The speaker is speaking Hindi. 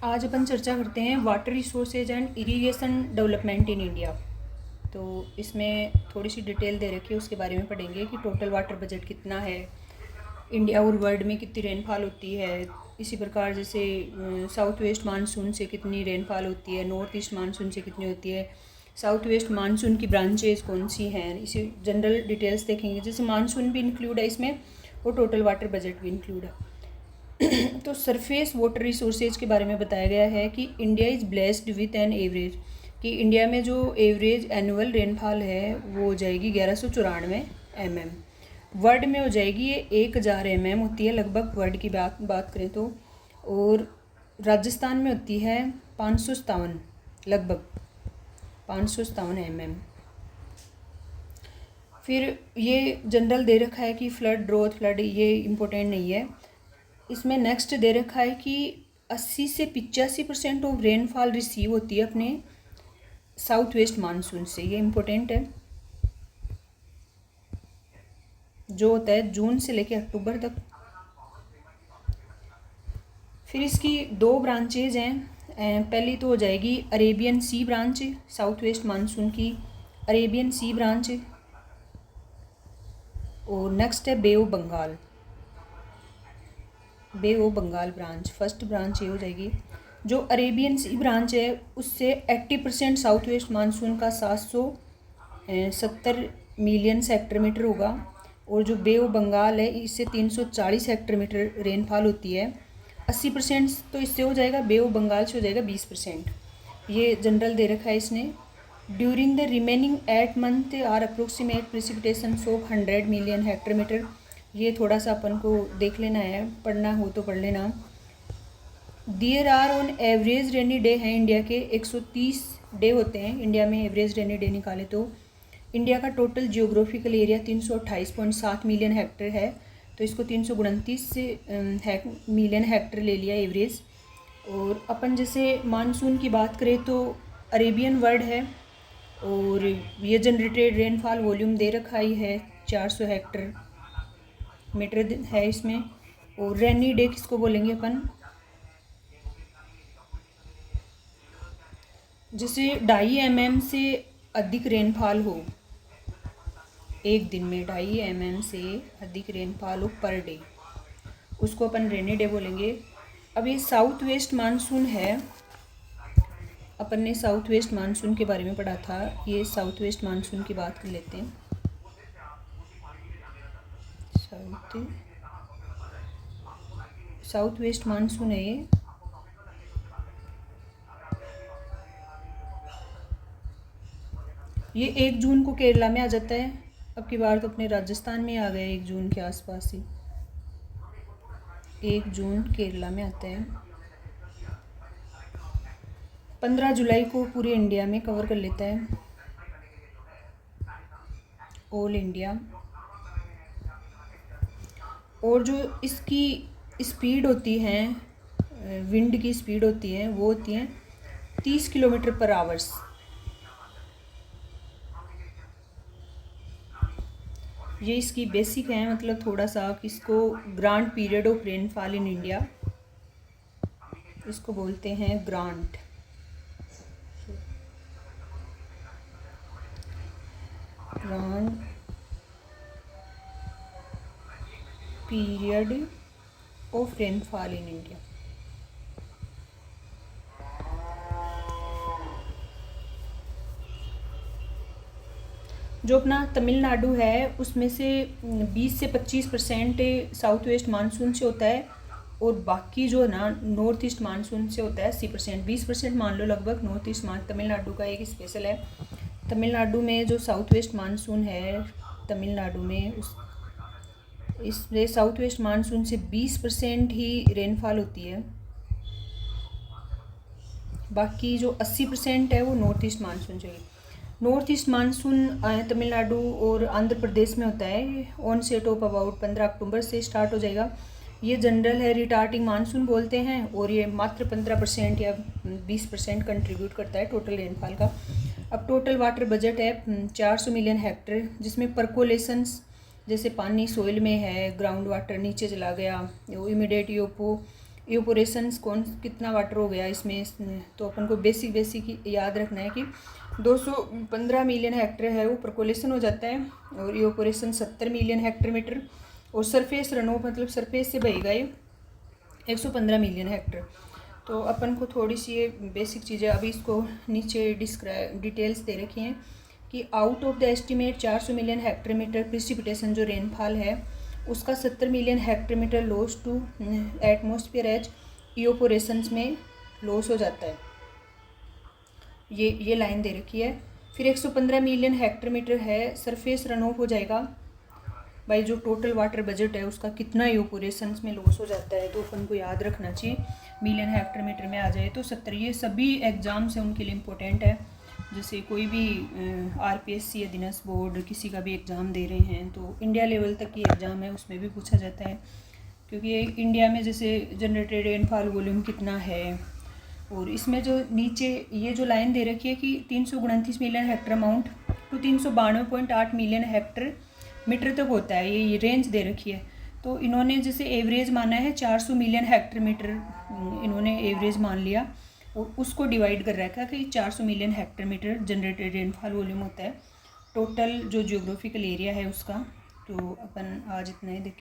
आज अपन चर्चा करते हैं water resources and irrigation development in India. तो इसमें थोड़ी सी डिटेल दे रखी है, उसके बारे में पढ़ेंगे कि टोटल वाटर बजट कितना है, इंडिया और वर्ल्ड में कितनी रेनफॉल होती है। इसी प्रकार जैसे साउथ वेस्ट मानसून से कितनी रेनफॉल होती है, नॉर्थ ईस्ट मानसून से कितनी होती है, साउथ वेस्ट मानसून की ब्रांचेज कौन सी हैं, इसी जनरल डिटेल्स देखेंगे। जैसे मानसून भी इंक्लूड है इसमें और टोटल वाटर बजट भी इंक्लूड है। तो सरफेस वाटर रिसोर्सेज के बारे में बताया गया है कि India is blessed with an average, कि इंडिया में जो एवरेज एनुअल रेनफॉल है वो हो जाएगी 1194 mm। वर्ल्ड में हो जाएगी ये 1000 mm होती है लगभग, वर्ल्ड की बात करें तो। और राजस्थान में होती है 557, लगभग 557 mm। फिर ये जनरल दे रखा है कि फ्लड, ड्रॉट, फ्लड ये इम्पोर्टेंट नहीं है। इसमें नेक्स्ट दे रखा है कि 80 से 85% ऑफ रेनफॉल रिसीव होती है अपने साउथ वेस्ट मानसून से, ये इम्पोर्टेंट है, जो होता है जून से लेकर अक्टूबर तक। फिर इसकी दो ब्रांचेज हैं। पहली तो हो जाएगी Arabian Sea branch, south west monsoon की अरेबियन सी ब्रांच। और नेक्स्ट है Bay of Bengal, Bay of Bengal branch, first branch ये हो जाएगी। जो अरेबियन सी ब्रांच है उससे 80% साउथ वेस्ट मानसून का 770 मिलियन हेक्टर होगा। और जो बे ऑफ बंगाल है इससे 340 हेक्टर रेनफॉल होती है। 80% तो इससे हो जाएगा, बे ऑफ बंगाल से हो जाएगा 20%। ये जनरल दे रखा है इसने। During the remaining 8 month are approximate precipitation of 100 million hectare. ये थोड़ा सा अपन को देख लेना है, पढ़ना हो तो पढ़ लेना। There are on average rainy day हैं इंडिया के 130 डे होते हैं इंडिया में, एवरेज रेनी डे निकाले तो। इंडिया का total geographical area 328.7 million Hector है, तो इसको 329 मिलियन हेक्टर ले लिया एवरेज। और अपन जैसे मानसून की बात करें तो अरेबियन वर्ल्ड है, और ये जनरेटेड रेनफॉल वॉल्यूम दे रखा ही है 400 हेक्टर मीटर है इसमें। और रेनी डे किसको बोलेंगे अपन, जैसे 2.5 mm से अधिक रेनफॉल हो एक दिन में, 2.5 mm से अधिक रेनफॉल हो पर डे, उसको अपन रेनी डे बोलेंगे। अब ये साउथ वेस्ट मानसून है, अपन ने साउथ वेस्ट मानसून के बारे में पढ़ा था, ये साउथ वेस्ट मानसून की बात कर लेते हैं। साउथ वेस्ट मानसून है ये 1 जून को केरला में आ जाता है। अब की बार तो अपने राजस्थान में आ गया 1 जून के आसपास ही, 1 जून केरला में आता है। 15 जुलाई को पूरे इंडिया में कवर कर लेता है, ऑल इंडिया। और जो इसकी स्पीड होती है, विंड की स्पीड होती है, वो होती है 30 किलोमीटर पर आवर्स। ये इसकी बेसिक है, मतलब थोड़ा सा इसको grant period of rainfall in India इसको बोलते हैं, grant period of rainfall in India. जो अपना तमिलनाडु है उसमें से 20 से 25% साउथ वेस्ट मानसून से होता है, और बाकी जो है ना नॉर्थ ईस्ट मानसून से होता है 80%, 20% मान लो लगभग नॉर्थ ईस्ट तमिलनाडु का एक स्पेशल है। तमिलनाडु में जो साउथ वेस्ट मानसून है, तमिलनाडु में इसमें साउथ वेस्ट मानसून से 20% ही रेनफॉल होती है, बाकी जो 80% है वो नॉर्थ ईस्ट मानसून से। नॉर्थ ईस्ट मानसून तमिलनाडु और आंध्र प्रदेश में होता है, ऑन सेट ऑफ अबाउट 15 अक्टूबर से स्टार्ट हो जाएगा। ये जनरल है, रिटार्टिंग मानसून बोलते हैं, और ये मात्र 15% या 20% कंट्रीब्यूट करता है टोटल रेनफॉल का। अब टोटल वाटर बजट है 400 मिलियन हेक्टर, जिसमें परकोलेशंस जैसे पानी सोइल में है, ग्राउंड वाटर नीचे चला गया, वो इमीडिएट योपो इवेपोरेशंस कौन कितना वाटर हो गया इसमें, तो अपन को बेसिक याद रखना है कि 215 मिलियन हेक्टेयर है वो परकोलेशन हो जाता है और इवेपोरेशन 70 मिलियन हेक्टेयर मीटर, और सरफेस रन ऑफ मतलब सरफेस से बहेगा ये 115 मिलियन हेक्टेयर। तो अपन को थोड़ी सी ये बेसिक चीज़ें अभी इसको नीचे डिटेल्स दे रखी हैं कि out of the estimate 400 million hectare metre precipitation जो रेनफॉल है उसका 70 million hectare metre loss to atmosphere as evaporations में लॉस हो जाता है। ये लाइन दे रखी है। फिर 115 मिलियन हेक्टेयर मीटर है सरफेस रन ऑफ हो जाएगा भाई, जो टोटल वाटर बजट है उसका कितना इवेपोरेशंस में लॉस हो जाता है, तो अपन को याद रखना चाहिए मिलियन हेक्टेयर मीटर में आ जाए तो 70। ये सभी एग्ज़ाम्स हैं उनके लिए इम्पोर्टेंट है, जैसे कोई भी आरपीएससी या दिनस बोर्ड किसी का भी एग्ज़ाम दे रहे हैं तो इंडिया लेवल तक की एग्ज़ाम है उसमें भी पूछा जाता है, क्योंकि इंडिया में जैसे जनरेटेड रेनफॉल वॉल्यूम कितना है, और इसमें जो नीचे ये जो लाइन दे रखी है कि 329 million hectare amount to 392.8 million hectare metre तक होता है, ये रेंज दे रखी है। तो इन्होंने जैसे एवरेज माना है 400 मिलियन हेक्टेयर मीटर, इन्होंने एवरेज मान लिया और उसको डिवाइड कर रखा है कि 400 million hectare metre generated rainfall volume होता है टोटल जो जियोग्राफिकल एरिया है उसका। तो अपन आज इतना ही देखें।